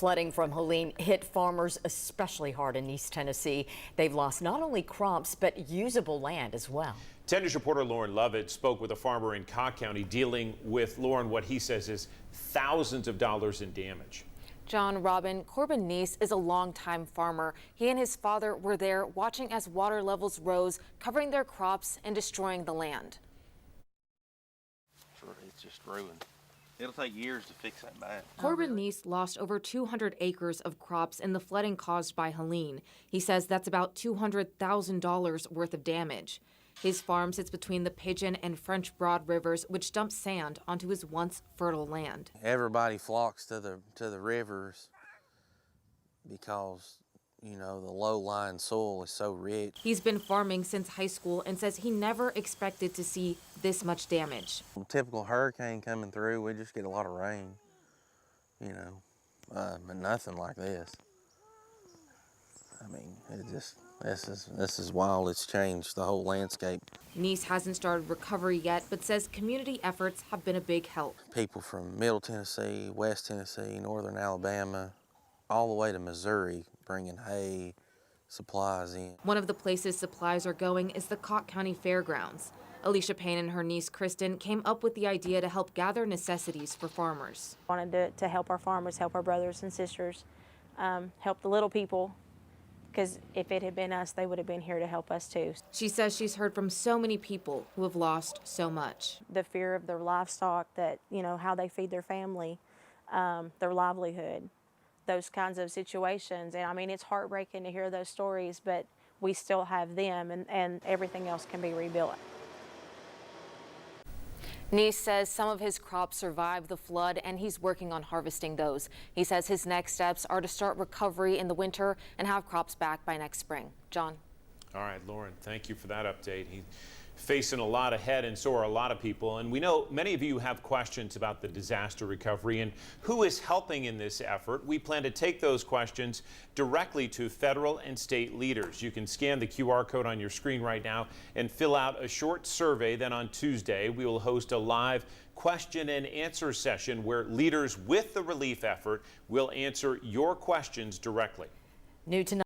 Flooding from Helene hit farmers especially hard in East Tennessee. They've lost not only crops, but usable land as well. 10 News reporter Lauren Lovett spoke with a farmer in Cocke County dealing with, Lauren, what he says is thousands of dollars in damage. John Robin Corbin Neese is a longtime farmer. He and his father were there watching as water levels rose, covering their crops and destroying the land. It's just ruined. It'll take years to fix that back. Corbin Neese lost over 200 acres of crops in the flooding caused by Helene. He says that's about $200,000 worth of damage. His farm sits between the Pigeon and French Broad rivers, which dump sand onto his once fertile land. Everybody flocks to the rivers because, you know, the low-lying soil is so rich. He's been farming since high school and says he never expected to see this much damage. A typical hurricane coming through, we just get a lot of rain, you know, but nothing like this. I mean, this is wild. It's changed the whole landscape. Neese hasn't started recovery yet, but says community efforts have been a big help. People from Middle Tennessee, West Tennessee, Northern Alabama, all the way to Missouri, bringing hay, supplies in. One of the places supplies are going is the Cocke County Fairgrounds. Alicia Payne and her niece Kristen came up with the idea to help gather necessities for farmers. Wanted to help our farmers, help our brothers and sisters, help the little people, because if it had been us, they would have been here to help us too. She says she's heard from so many people who have lost so much. The fear of their livestock, that, you know, how they feed their family, their livelihood, those kinds of situations. And I mean, it's heartbreaking to hear those stories, but we still have them, and everything else can be rebuilt. Neese says some of his crops survived the flood and he's working on harvesting those. He says his next steps are to start recovery in the winter and have crops back by next spring. John. All right, Lauren, thank you for that update. He's facing a lot ahead, and so are a lot of people. And we know many of you have questions about the disaster recovery and who is helping in this effort. We plan to take those questions directly to federal and state leaders. You can scan the QR code on your screen right now and fill out a short survey. Then on Tuesday, we will host a live question and answer session where leaders with the relief effort will answer your questions directly. New tonight.